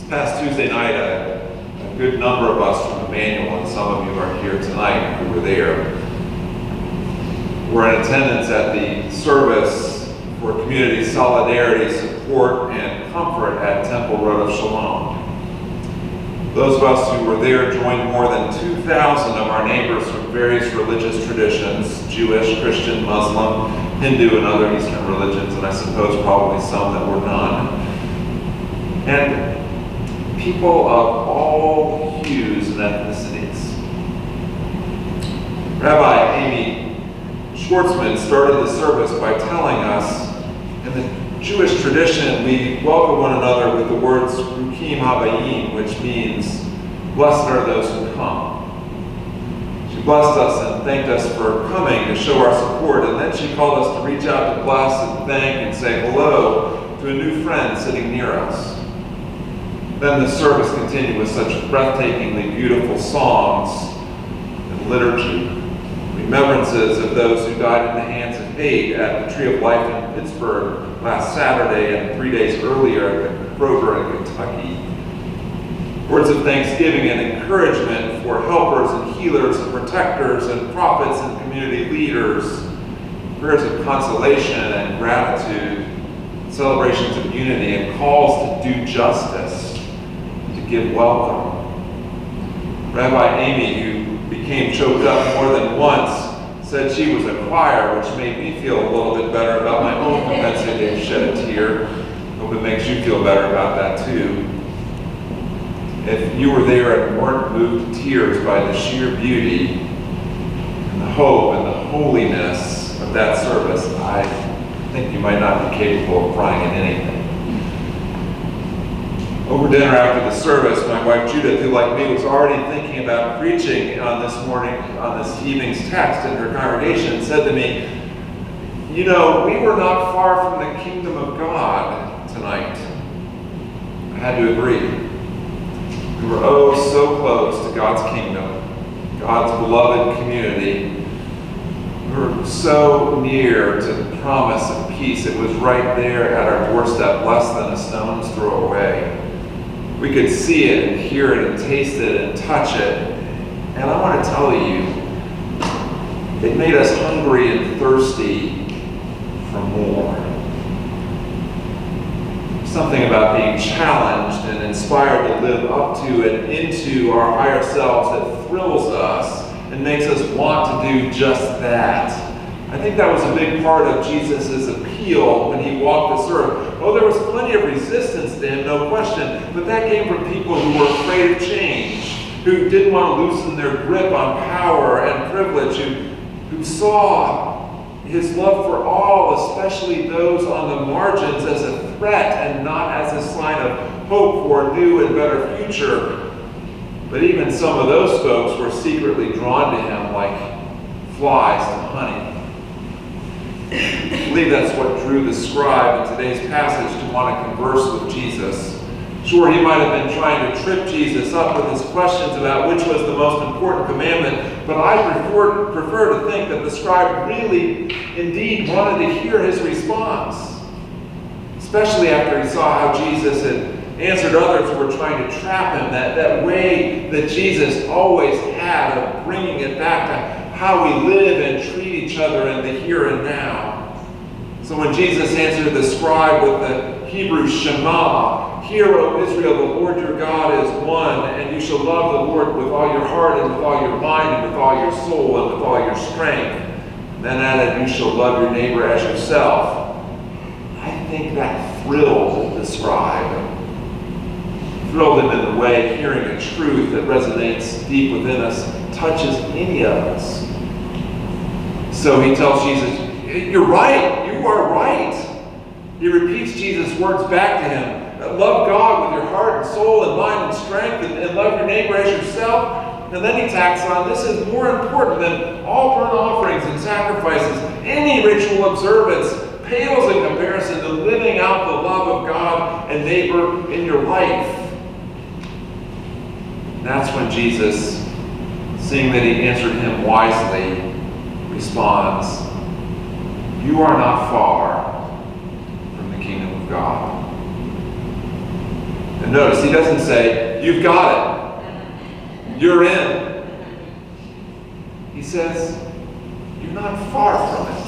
Past Tuesday night, a good number of us from Emmanuel, and some of you are here tonight who were there, were in attendance at the service for community solidarity, support, and comfort at Temple Road of Shalom. Those of us who were there joined more than 2,000 of our neighbors from various religious traditions, Jewish, Christian, Muslim, Hindu, and other Eastern religions, and I suppose probably some that were none. And people of all hues and ethnicities. Rabbi Amy Schwartzman started the service by telling us, in the Jewish tradition, we welcome one another with the words Rukim Habayim, which means, blessed are those who come. She blessed us and thanked us for coming to show our support, and then she called us to reach out to bless and thank and say hello to a new friend sitting near us. Then the service continued with such breathtakingly beautiful songs and liturgy, remembrances of those who died in the hands of hate at the Tree of Life in Pittsburgh last Saturday and 3 days earlier at Kroger in Kentucky. Words of thanksgiving and encouragement for helpers and healers and protectors and prophets and community leaders. Prayers of consolation and gratitude, celebrations of unity, and calls to do justice, to give welcome. Rabbi Amy, who became choked up more than once, said she was a crier, which made me feel a little bit better about my own propensity to shed a tear. Hope it makes you feel better about that too. If you were there and weren't moved to tears by the sheer beauty and the hope and the holiness of that service, I think you might not be capable of crying at anything. Over dinner after the service, my wife Judith, who like me was already thinking about preaching on this evening's text in her congregation, said to me, "You know, we were not far from the kingdom of God tonight." I had to agree. We were oh so close to God's kingdom, God's beloved community. We were so near to the promise of peace. It was right there at our doorstep, less than a stone's throw away. We could see it and hear it and taste it and touch it. And I want to tell you, it made us hungry and thirsty for more. Something about being challenged and inspired to live up to and into our higher selves that thrills us and makes us want to do just that. I think that was a big part of Jesus' appeal when he walked this earth. Oh, there was plenty of resistance to him, no question, but that came from people who were afraid of change, who didn't want to loosen their grip on power and privilege, who saw his love for all, especially those on the margins, as a threat and not as a sign of hope for a new and better future. But even some of those folks were secretly drawn to him like flies to honey. I believe that's what drew the scribe in today's passage to want to converse with Jesus. Sure, he might have been trying to trip Jesus up with his questions about which was the most important commandment, but I prefer to think that the scribe really, indeed, wanted to hear his response, especially after he saw how Jesus had answered others who were trying to trap him, that way that Jesus always had of bringing it back to how we live and treat each other in the here and now. So when Jesus answered the scribe with the Hebrew Shema, "Hear, O Israel, the Lord your God is one, and you shall love the Lord with all your heart and with all your mind and with all your soul and with all your strength," then added, "You shall love your neighbor as yourself." I think that thrilled the scribe. Thrilled him in the way hearing a truth that resonates deep within us touches any of us. So he tells Jesus, "You're right, you are right." He repeats Jesus' words back to him. Love God with your heart and soul and mind and strength, and love your neighbor as yourself. And then he tacks on, this is more important than all burnt offerings and sacrifices. Any ritual observance pales in comparison to living out the love of God and neighbor in your life. And that's when Jesus, seeing that he answered him wisely, responds, "You are not far from the kingdom of God." And notice, he doesn't say, you've got it. You're in. He says, you're not far from it.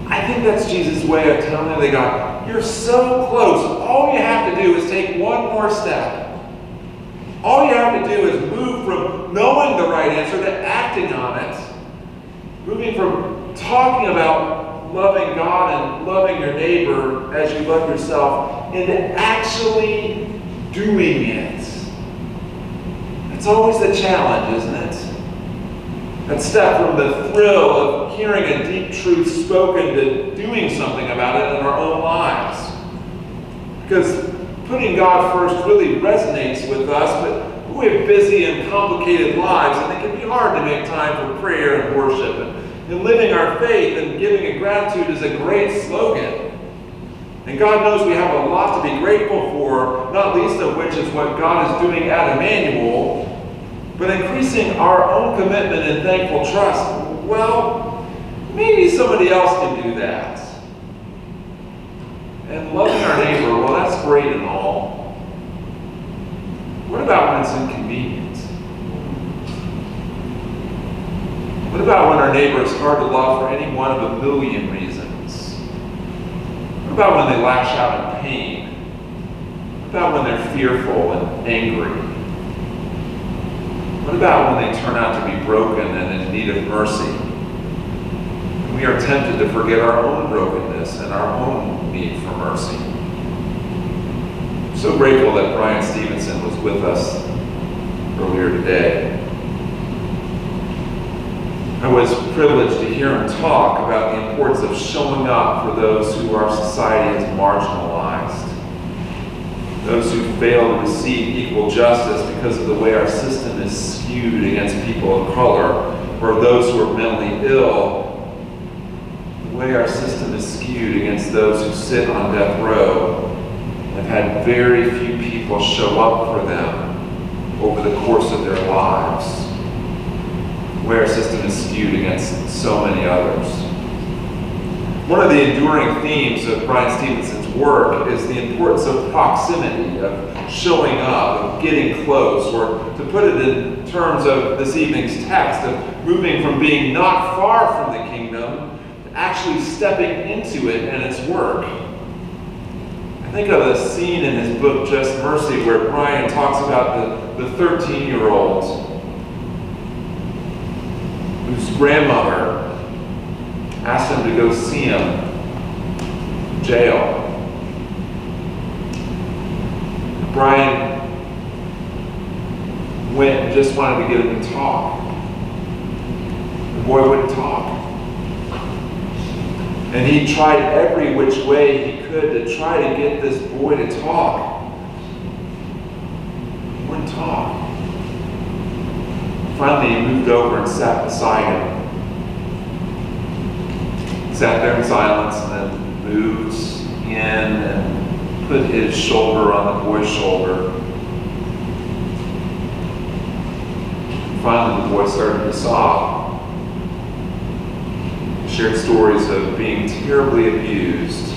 I think that's Jesus' way of telling them, they got, you're so close. All you have to do is take one more step. All you have to do is move from knowing the right answer to acting on it. Moving from talking about loving God and loving your neighbor as you love yourself into actually doing it. It's always the challenge, isn't it? That step from the thrill of hearing a deep truth spoken to doing something about it in our own lives. Because putting God first really resonates with us, but we have busy and complicated lives, and it can be hard to make time for prayer and worship. And living our faith and giving in gratitude is a great slogan. And God knows we have a lot to be grateful for, not least of which is what God is doing at Emmanuel. But increasing our own commitment and thankful trust, well, maybe somebody else can do that. And loving our neighbor, well, that's great and all. What about when it's inconvenient? What about when our neighbor is hard to love for any one of a million reasons? What about when they lash out in pain? What about when they're fearful and angry? What about when they turn out to be broken and in need of mercy? We are tempted to forget our own brokenness and our own need for mercy. I'm so grateful that Brian Stevenson was with us earlier today. I was privileged to hear him talk about the importance of showing up for those who our society has marginalized. Those who fail to receive equal justice because of the way our system is skewed against people of color, or those who are mentally ill, the way our system is skewed against those who sit on death row and have had very few people show up for them over the course of their lives, the way our system is skewed against so many others. One of the enduring themes of Brian Stevenson's work is the importance of proximity, of showing up, of getting close, or to put it in terms of this evening's text, of moving from being not far from the kingdom to actually stepping into it and its work. I think of a scene in his book, Just Mercy, where Brian talks about the 13-year-old whose grandmother asked him to go see him in jail. Brian went and just wanted to get him to talk. The boy wouldn't talk. And he tried every which way he could to try to get this boy to talk. He wouldn't talk. Finally, he moved over and sat beside him. Sat there in silence and then moved in and put his shoulder on the boy's shoulder. And finally, the boy started to sob. He shared stories of being terribly abused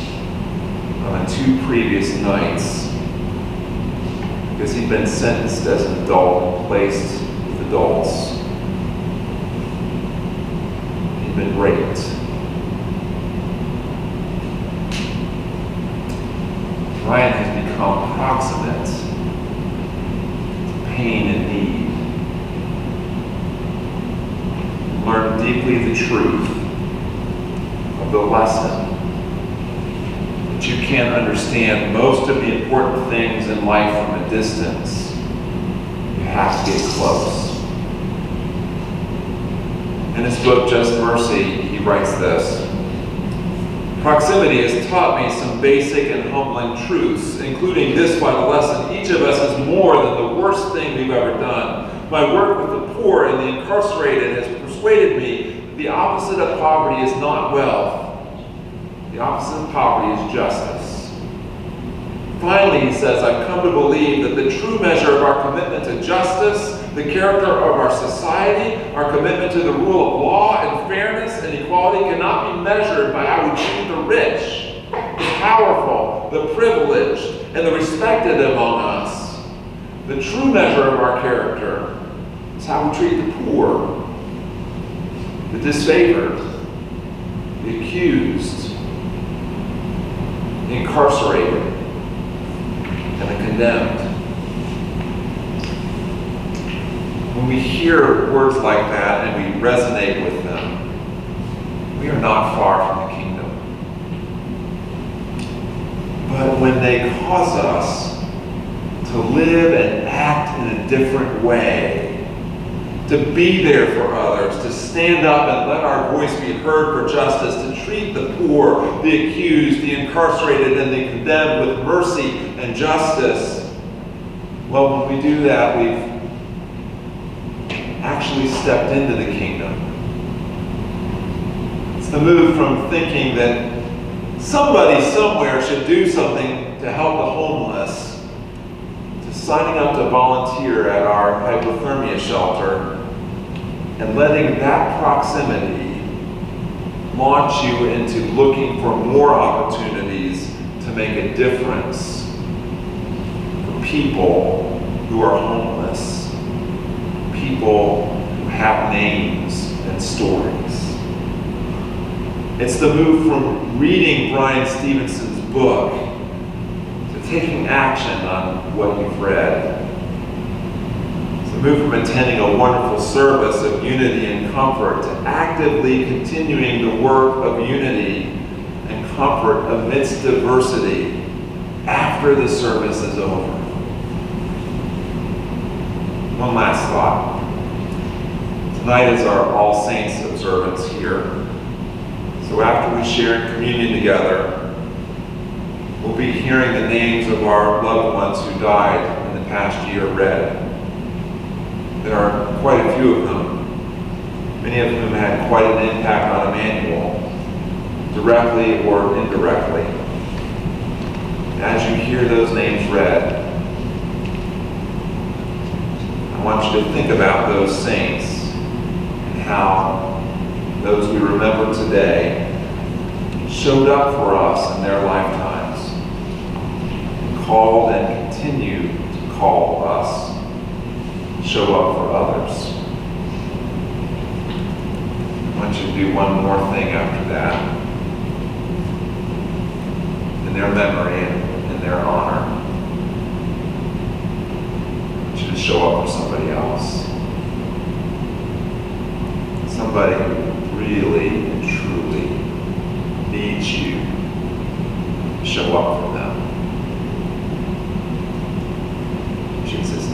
on 2 previous nights because he'd been sentenced as an adult and placed with adults. He'd been raped. Brian has become proximate to pain and need. Learned deeply the truth of the lesson that you can't understand most of the important things in life from a distance. You have to get close. In his book, Just Mercy, he writes this: proximity has taught me some basic and humbling truths, including this vital lesson: each of us is more than the worst thing we've ever done. My work with the poor and the incarcerated has persuaded me that the opposite of poverty is not wealth. The opposite of poverty is justice. Finally, he says, I've come to believe that the true measure of our commitment to justice, the character of our society, our commitment to the rule of law and fairness and equality cannot be measured by how we treat the rich, the powerful, the privileged, and the respected among us. The true measure of our character is how we treat the poor, the disfavored, the accused, the incarcerated, and the condemned. When we hear words like that and we resonate with them, we are not far from the kingdom. But when they cause us to live and act in a different way, to be there for others, to stand up and let our voice be heard for justice, to treat the poor, the accused, the incarcerated, and the condemned with mercy and justice, well, when we do that, we've actually stepped into the kingdom. It's the move from thinking that somebody somewhere should do something to help the homeless, to signing up to volunteer at our hypothermia shelter and letting that proximity launch you into looking for more opportunities to make a difference for people who are homeless, people who have names and stories. It's the move from reading Brian Stevenson's book to taking action on what you've read. It's the move from attending a wonderful service of unity and comfort to actively continuing the work of unity and comfort amidst diversity after the service is over. One last thought. Tonight is our All Saints observance here. So after we share communion together, we'll be hearing the names of our loved ones who died in the past year read. There are quite a few of them, many of whom had quite an impact on Emmanuel, directly or indirectly. As you hear those names read, I want you to think about those saints and how those we remember today showed up for us in their lifetimes, and called and continue to call us, show up for others. I want you to do one more thing after that. In their memory and in their honor, I want you to show up for somebody else. Somebody who really and truly needs you to show up for them. Jesus.